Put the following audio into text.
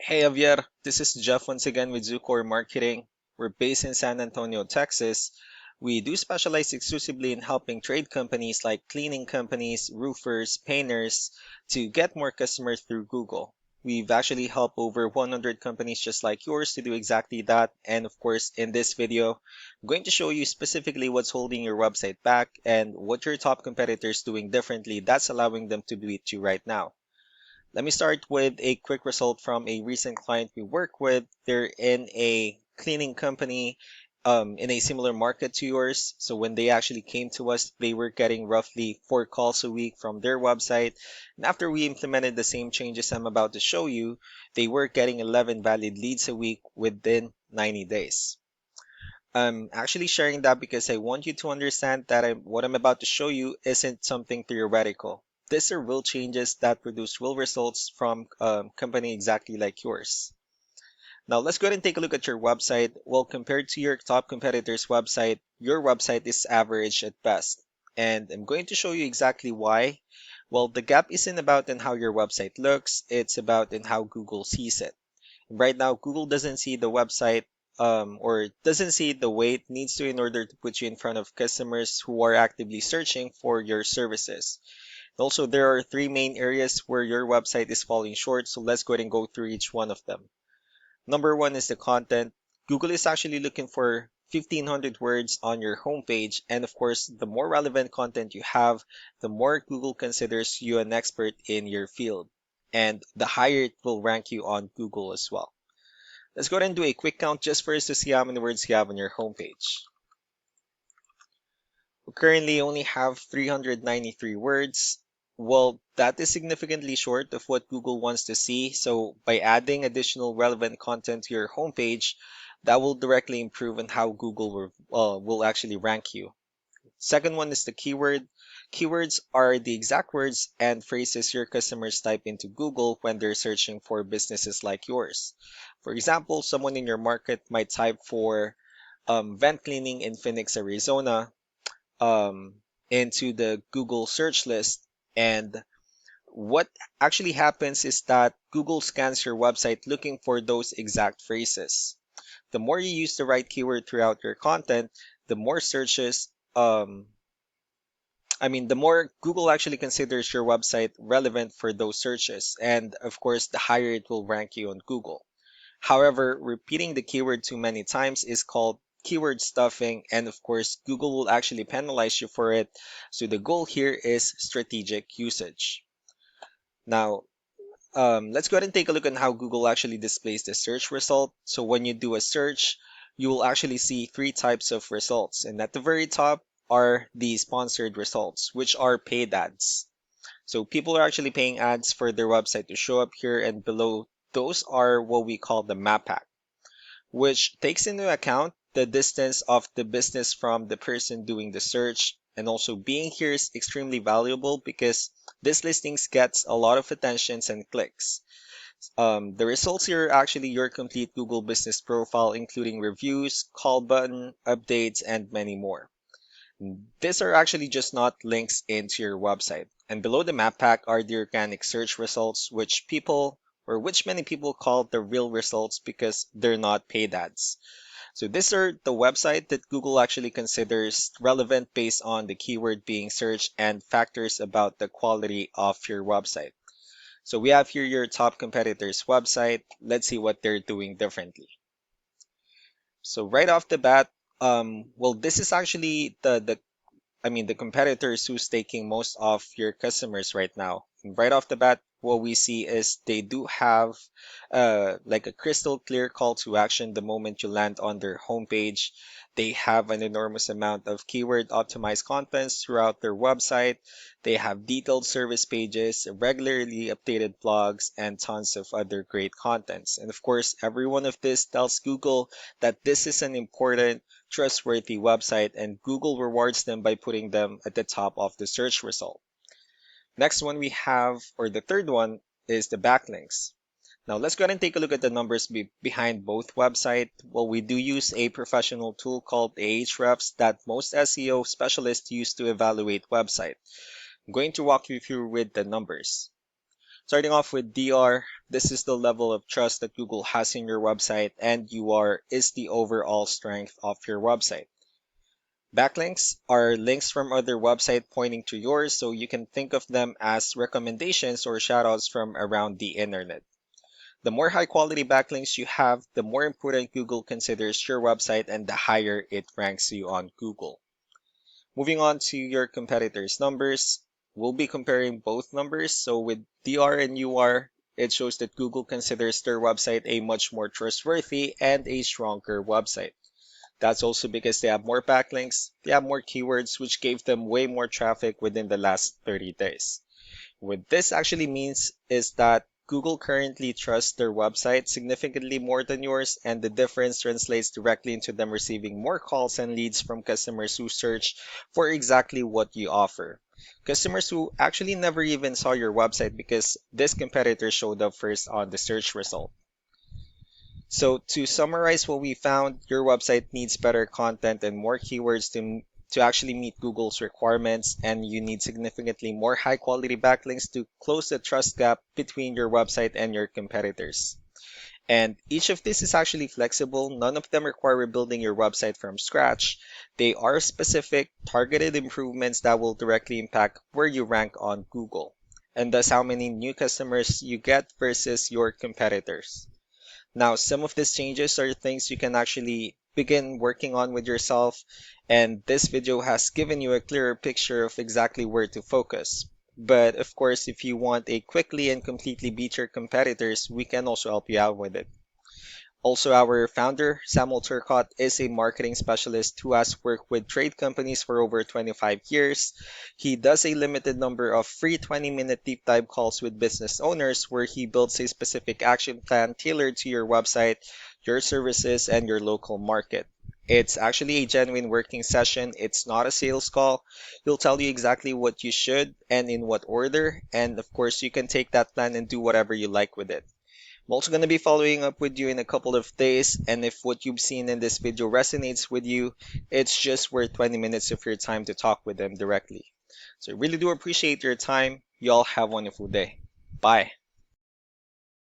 Hey Javier, this is Jeff once again with Zucor Marketing. We're based in San Antonio, Texas. We do specialize exclusively in helping trade companies like cleaning companies, roofers, painters to get more customers through Google. We've actually helped over 100 companies just like yours to do exactly that. And of course, in this video, I'm going to show you specifically what's holding your website back and what your top competitors doing differently that's allowing them to beat you right now. Let me start with a quick result from a recent client we work with. They're in a cleaning company in a similar market to yours. So when they actually came to us, they were getting roughly 4 calls a week from their website. And after we implemented the same changes I'm about to show you, they were getting 11 valid leads a week within 90 days. I'm actually sharing that because I want you to understand that what I'm about to show you isn't something theoretical. These are real changes that produce real results from a company exactly like yours. Now let's go ahead and take a look at your website. Well, compared to your top competitor's website, your website is average at best. And I'm going to show you exactly why. Well, the gap isn't about in how your website looks, it's about in how Google sees it. Right now, Google doesn't see the website or doesn't see the way it needs to in order to put you in front of customers who are actively searching for your services. Also, there are three main areas where your website is falling short, so let's go ahead and go through each one of them. Number one is the content. Google is actually looking for 1500 words on your homepage, and of course, the more relevant content you have, the more Google considers you an expert in your field, and the higher it will rank you on Google as well. Let's go ahead and do a quick count just for us to see how many words you have on your homepage. We currently only have 393 words. Well, that is significantly short of what Google wants to see. So by adding additional relevant content to your homepage, that will directly improve on how Google will actually rank you. Second one is the keyword. Keywords are the exact words and phrases your customers type into Google when they're searching for businesses like yours. For example, someone in your market might type for vent cleaning in Phoenix, Arizona um, into the Google search list. And what actually happens is that Google scans your website looking for those exact phrases. The more you use the right keyword throughout your content, the more searches the more Google actually considers your website relevant for those searches, and of course, the higher it will rank you on Google. However, repeating the keyword too many times is called keyword stuffing, and of course, Google will actually penalize you for it. So the goal here is strategic usage. Now, let's go ahead and take a look at how Google actually displays the search result. So when you do a search, you will actually see three types of results. And at the very top are the sponsored results, which are paid ads. So people are actually paying ads for their website to show up here, and below those are what we call the map pack, which takes into account the distance of the business from the person doing the search. And also being here is extremely valuable because this listings gets a lot of attentions and clicks. The results here are actually your complete Google business profile, including reviews, call button, updates, and many more. These are actually just not links into your website. And below the map pack are the organic search results, which many people call the real results because they're not paid ads. So these are the website that Google actually considers relevant based on the keyword being searched and factors about the quality of your website. So we have here your top competitor's website. Let's see what they're doing differently. So right off the bat, well, this is actually the competitors who's taking most of your customers right now. And right off the bat, what we see is they do have like a crystal clear call to action the moment you land on their homepage. They have an enormous amount of keyword optimized contents throughout their website. They have detailed service pages, regularly updated blogs, and tons of other great contents. And of course, every one of this tells Google that this is an important trustworthy website, and Google rewards them by putting them at the top of the search result. Next one we have, or the third one, is the backlinks. Now let's go ahead and take a look at the numbers behind both websites. Well, we do use a professional tool called Ahrefs that most SEO specialists use to evaluate website. I'm going to walk you through with the numbers. Starting off with DR, this is the level of trust that Google has in your website, and UR is the overall strength of your website. Backlinks are links from other websites pointing to yours, so you can think of them as recommendations or shoutouts from around the internet. The more high quality backlinks you have, the more important Google considers your website and the higher it ranks you on Google. Moving on to your competitors' numbers, we'll be comparing both numbers. So with DR and UR, it shows that Google considers their website a much more trustworthy and a stronger website. That's also because they have more backlinks, they have more keywords, which gave them way more traffic within the last 30 days. What this actually means is that Google currently trusts their website significantly more than yours, and the difference translates directly into them receiving more calls and leads from customers who search for exactly what you offer. Customers who actually never even saw your website because this competitor showed up first on the search result. So to summarize what we found, your website needs better content and more keywords to actually meet Google's requirements, and you need significantly more high quality backlinks to close the trust gap between your website and your competitors. And each of these is actually flexible. None of them require rebuilding your website from scratch. They are specific, targeted improvements that will directly impact where you rank on Google, and thus how many new customers you get versus your competitors. Now, some of these changes are things you can actually begin working on with yourself, and this video has given you a clearer picture of exactly where to focus. But of course, if you want a quickly and completely beat your competitors, we can also help you out with it. Also, our founder, Samuel Turcott, is a marketing specialist who has worked with trade companies for over 25 years. He does a limited number of free 20-minute deep dive calls with business owners where he builds a specific action plan tailored to your website, your services, and your local market. It's actually a genuine working session. It's not a sales call. He'll tell you exactly what you should and in what order. And of course, you can take that plan and do whatever you like with it. I'm also going to be following up with you in a couple of days, and if what you've seen in this video resonates with you, it's just worth 20 minutes of your time to talk with them directly. So I really do appreciate your time. You all have a wonderful day. Bye.